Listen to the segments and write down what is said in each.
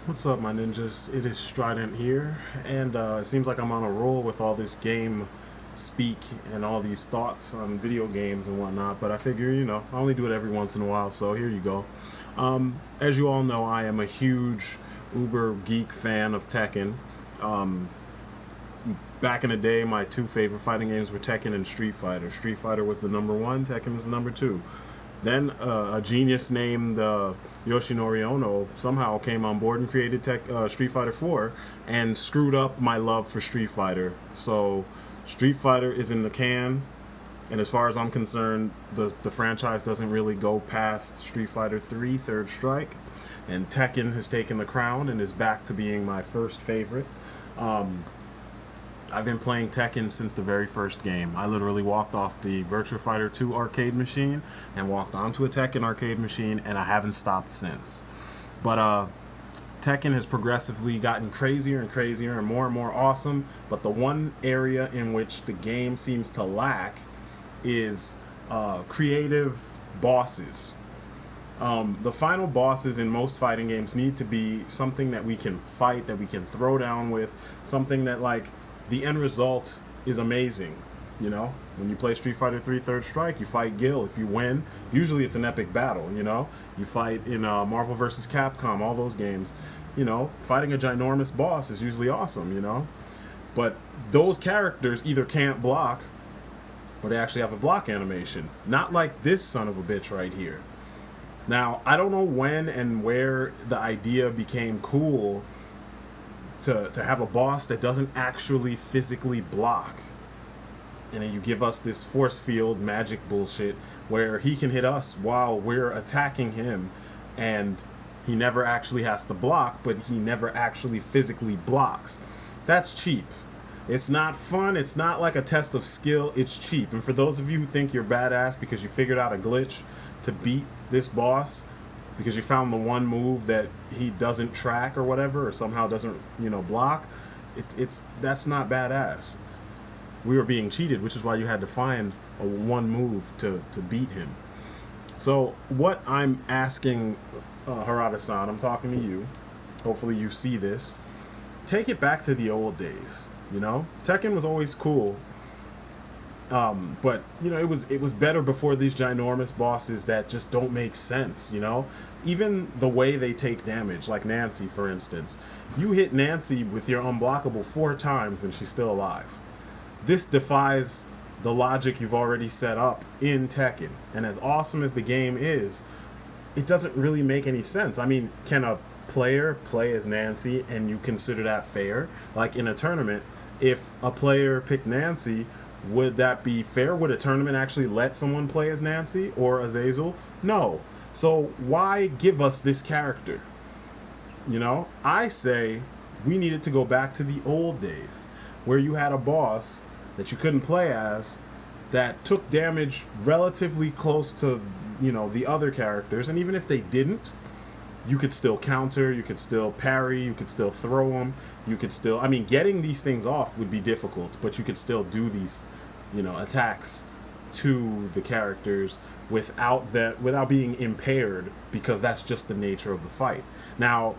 What's up, my ninjas? It is Strident here, and it seems like I'm on a roll with all this game speak and all these thoughts on video games and whatnot, but I figure, I only do it every once in a while, so here you go. As you all know, I am a huge uber geek fan of Tekken. Um, Back in the day, my two favorite fighting games were Tekken and Street Fighter. Street Fighter was the number one, Tekken was the number two. Then a genius named Yoshinori Ono somehow came on board and created Street Fighter 4 and screwed up my love for Street Fighter. So Street Fighter is in the can, and as far as I'm concerned, the franchise doesn't really go past Street Fighter 3 Third Strike, and Tekken has taken the crown and is back to being my first favorite. Um, I've been playing Tekken since the very first game. I literally walked off the Virtua Fighter 2 arcade machine and walked onto a Tekken arcade machine, and I haven't stopped since. But Tekken has progressively gotten crazier and crazier and more awesome, but the one area in which the game seems to lack is creative bosses. The final bosses in most fighting games need to be something that we can fight, that we can throw down with, something that, like, the end result is amazing. When you play Street Fighter 3 Third Strike, you fight Gil. If you win, usually it's an epic battle. You fight in Marvel vs. Capcom, all those games. Fighting a ginormous boss is usually awesome. But those characters either can't block, or they actually have a block animation. Not like this son of a bitch right here. Now, I don't know when and where the idea became cool to have a boss that doesn't actually physically block. And then you give us this force field magic bullshit where he can hit us while we're attacking him, and he never actually has to block, but he never actually physically blocks. That's cheap. It's not fun. It's not like a test of skill. It's cheap. And for those of you who think you're badass because you figured out a glitch to beat this boss, because you found the one move that he doesn't track or whatever, or somehow doesn't, block, that's not badass. We were being cheated, which is why you had to find a one move to beat him. So what I'm asking, Harada-san, I'm talking to you. Hopefully you see this. Take it back to the old days. Tekken was always cool. But it was better before these ginormous bosses that just don't make sense. Even the way they take damage, like Nancy, for instance. You hit Nancy with your unblockable 4 times and she's still alive. This defies the logic you've already set up in Tekken. And as awesome as the game is, it doesn't really make any sense. I mean, can a player play as Nancy and you consider that fair? Like in a tournament, if a player picked Nancy, would that be fair? Would a tournament actually let someone play as Nancy or Azazel? No. So why give us this character? I say we needed to go back to the old days where you had a boss that you couldn't play as that took damage relatively close to, the other characters. And even if they didn't, you could still counter, you could still parry, you could still throw them, you could still, getting these things off would be difficult, but you could still do these, attacks to the characters without being impaired, because that's just the nature of the fight. Now,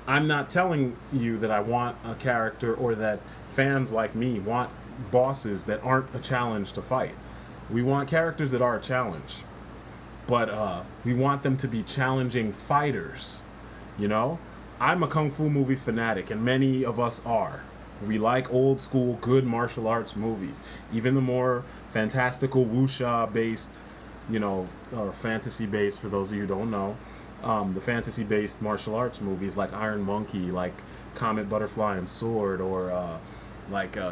I'm not telling you that I want a character, or that fans like me want bosses that aren't a challenge to fight. We want characters that are a challenge. But we want them to be challenging fighters. I'm a kung fu movie fanatic, and many of us are. We like old school, good martial arts movies. Even the more fantastical wuxia based, or fantasy based, for those of you who don't know, the fantasy based martial arts movies like Iron Monkey, like Comet, Butterfly, and Sword, or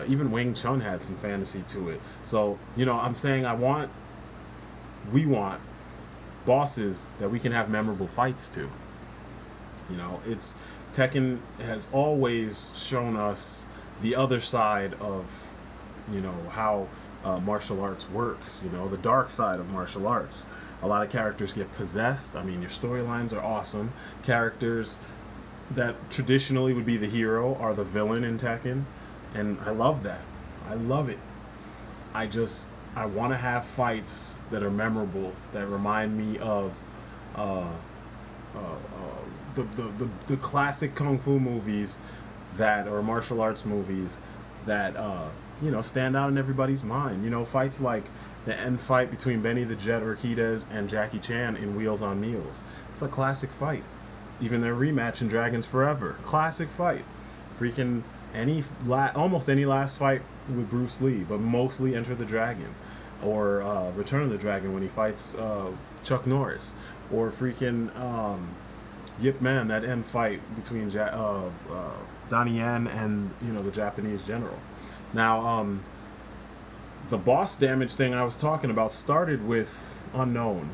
even Wing Chun had some fantasy to it. So, I'm saying we want bosses that we can have memorable fights to. Tekken has always shown us the other side of, how martial arts works, the dark side of martial arts. A lot of characters get possessed. Your storylines are awesome. Characters that traditionally would be the hero are the villain in Tekken, and I love that. I love it. I want to have fights that are memorable, that remind me of the classic kung fu movies that, or martial arts movies that you know, stand out in everybody's mind. You know, fights like the end fight between Benny the Jet Urquidez and Jackie Chan in Wheels on Meals. It's a classic fight. Even their rematch in Dragons Forever, classic fight. Freaking almost any last fight with Bruce Lee, but mostly Enter the Dragon, or Return of the Dragon when he fights Chuck Norris, or freaking Yip Man, that end fight between Donnie Yen and, you know, the Japanese general. Now, the boss damage thing I was talking about started with Unknown,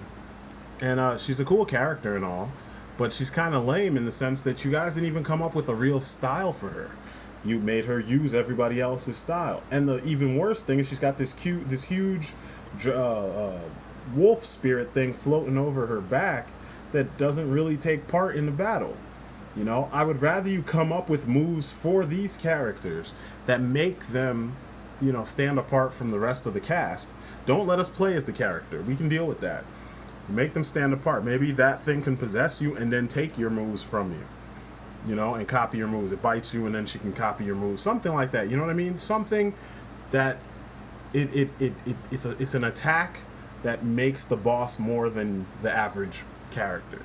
and she's a cool character and all, but she's kind of lame in the sense that you guys didn't even come up with a real style for her. You made her use everybody else's style, and the even worse thing is she's got this huge wolf spirit thing floating over her back that doesn't really take part in the battle. You know, I would rather you come up with moves for these characters that make them, you know, stand apart from the rest of the cast. Don't let us play as the character. We can deal with that. Make them stand apart. Maybe that thing can possess you and then take your moves from you. You know, and copy your moves. It bites you and then she can copy your moves. Something like that. You know what I mean? Something that it's an attack that makes the boss more than the average character.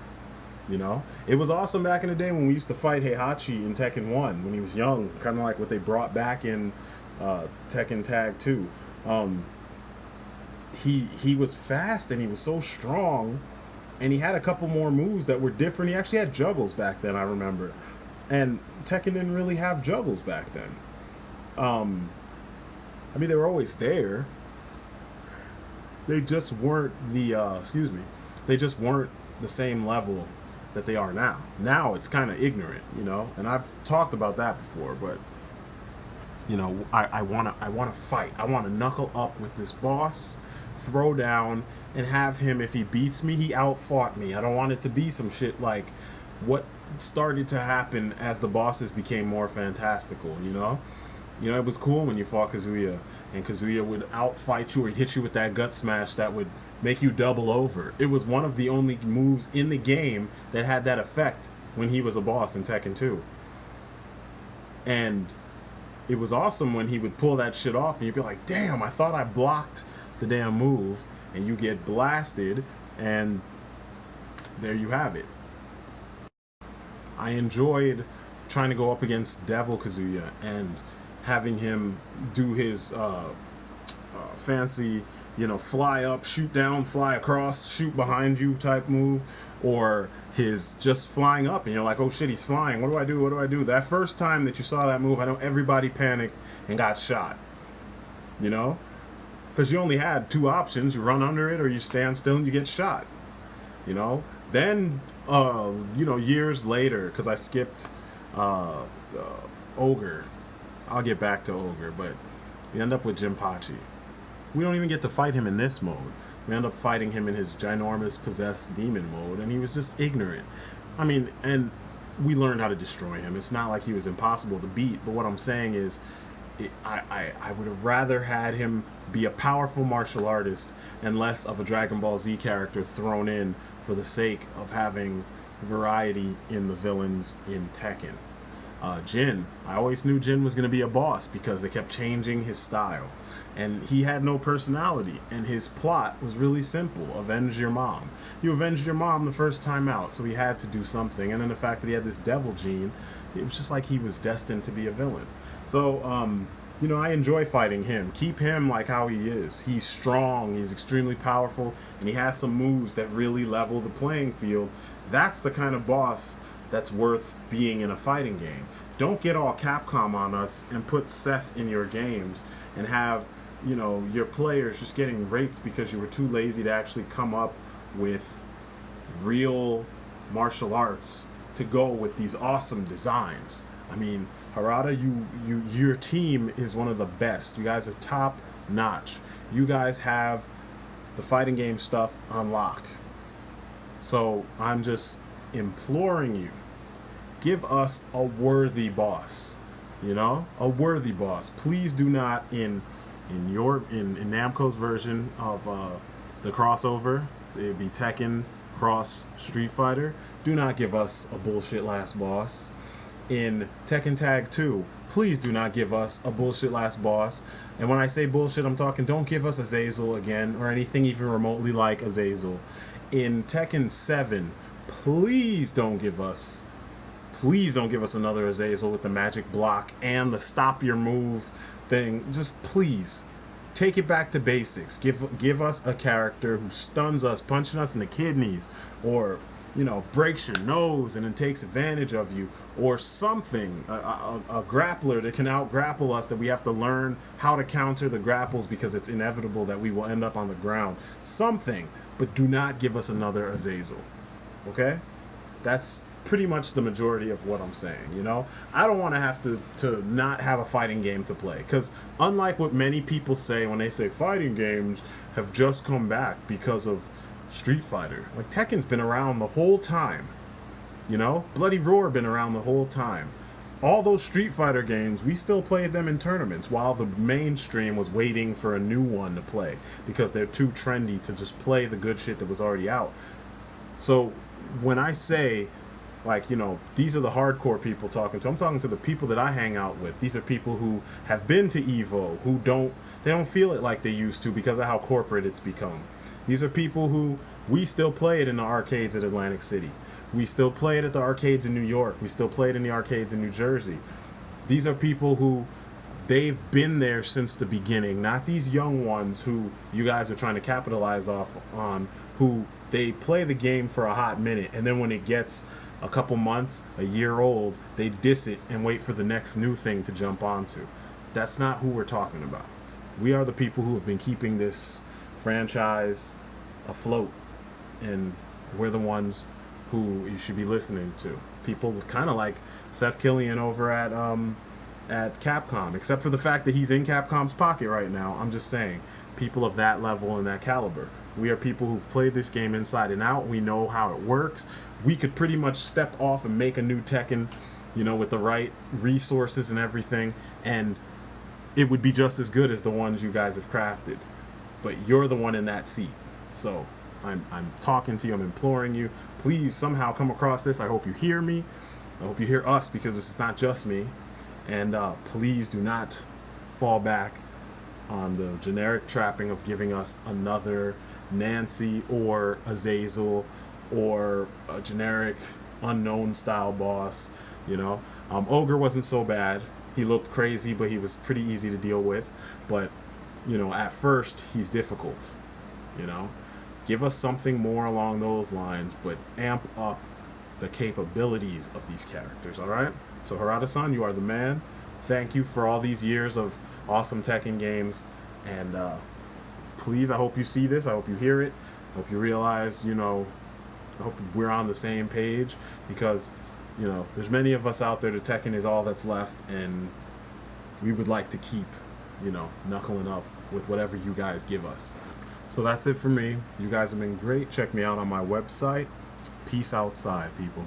You know? It was awesome back in the day when we used to fight Heihachi in Tekken 1 when he was young. Kind of like what they brought back in Tekken Tag 2. He was fast and he was so strong, and he had a couple more moves that were different. He actually had juggles back then, I remember. And Tekken didn't really have juggles back then. I mean, they were always there. They just weren't they just weren't the same level that they are now. Now it's kind of ignorant, you know? And I've talked about that before, but you know, I wanna fight. I wanna knuckle up with this boss, throw down, and have him, if he beats me, he outfought me. I don't want it to be some shit like what started to happen as the bosses became more fantastical, you know? You know, it was cool when you fought Kazuya, and Kazuya would outfight you or he'd hit you with that gut smash that would make you double over. It was one of the only moves in the game that had that effect when he was a boss in Tekken 2. And it was awesome when he would pull that shit off and you'd be like, damn, I thought I blocked the damn move, and you get blasted, and there you have it. I enjoyed trying to go up against Devil Kazuya and having him do his fancy, you know, fly up, shoot down, fly across, shoot behind you type move, or his just flying up and you're like, oh shit, he's flying, what do I do, what do I do? That first time that you saw that move, I know everybody panicked and got shot, you know? Because you only had two options: you run under it or you stand still and you get shot, you know? Then, you know, years later, because I skipped Ogre, I'll get back to Ogre, but we end up with Jinpachi. We don't even get to fight him in this mode. We end up fighting him in his ginormous possessed demon mode, and he was just ignorant. I mean, and we learned how to destroy him. It's not like he was impossible to beat, but what I'm saying is, I would have rather had him be a powerful martial artist and less of a Dragon Ball Z character thrown in for the sake of having variety in the villains in Tekken. Jin, I always knew Jin was going to be a boss because they kept changing his style. And he had no personality, and his plot was really simple: avenge your mom. You avenged your mom the first time out, so he had to do something. And then the fact that he had this devil gene, it was just like he was destined to be a villain. So, you know, I enjoy fighting him. Keep him like how he is. He's strong, he's extremely powerful, and he has some moves that really level the playing field. That's the kind of boss that's worth being in a fighting game. Don't get all Capcom on us and put Seth in your games and have, you know, your players just getting raped because you were too lazy to actually come up with real martial arts to go with these awesome designs. I mean, Harada, your team is one of the best. You guys are top notch. You guys have the fighting game stuff on lock. So I'm just imploring you, give us a worthy boss. You know, a worthy boss. Please do not in Namco's version of the crossover, it'd be Tekken Cross Street Fighter. do not give us a bullshit last boss. In Tekken Tag 2, please do not give us a bullshit last boss. And when I say bullshit, I'm talking don't give us Azazel again, or anything even remotely like Azazel. In Tekken 7, please don't give us another Azazel with the magic block and the stop your move thing. Just please take it back to basics. Give us a character who stuns us, punching us in the kidneys, or breaks your nose and then takes advantage of you, or something, a grappler that can out-grapple us, that we have to learn how to counter the grapples because it's inevitable that we will end up on the ground. Something, but do not give us another Azazel, okay? That's pretty much the majority of what I'm saying, I don't want to have to not have a fighting game to play, because unlike what many people say when they say fighting games have just come back because of Street Fighter. Like, Tekken's been around the whole time. Bloody Roar been around the whole time. All those Street Fighter games, we still played them in tournaments while the mainstream was waiting for a new one to play because they're too trendy to just play the good shit that was already out. So when I say, these are the hardcore people talking to, I'm talking to the people that I hang out with. These are people who have been to EVO, who don't feel it like they used to because of how corporate it's become. These are people who, we still play it in the arcades at Atlantic City. We still play it at the arcades in New York. We still play it in the arcades in New Jersey. These are people who, they've been there since the beginning, not these young ones who you guys are trying to capitalize off on, who they play the game for a hot minute, and then when it gets a couple months, a year old, they diss it and wait for the next new thing to jump onto. That's not who we're talking about. We are the people who have been keeping this franchise afloat, and we're the ones who you should be listening to. People kind of like Seth Killian over at Capcom, except for the fact that he's in Capcom's pocket right now. I'm just saying, people of that level and that caliber. We are people who've played this game inside and out. We know how it works. We could pretty much step off and make a new Tekken, with the right resources and everything, and it would be just as good as the ones you guys have crafted. But you're the one in that seat. So I'm talking to you, I'm imploring you, please somehow come across this. I hope you hear me. I hope you hear us, because this is not just me. And please do not fall back on the generic trapping of giving us another Nancy or Azazel or a generic unknown style boss. Ogre wasn't so bad. He looked crazy, but he was pretty easy to deal with. But at first, he's difficult, Give us something more along those lines, but amp up the capabilities of these characters, all right? So, Harada-san, you are the man. Thank you for all these years of awesome Tekken games. And please, I hope you see this. I hope you hear it. I hope you realize, I hope we're on the same page, because, there's many of us out there that Tekken is all that's left, and we would like to keep, knuckling up with whatever you guys give us. So that's it for me. You guys have been great. Check me out on my website. Peace outside, people.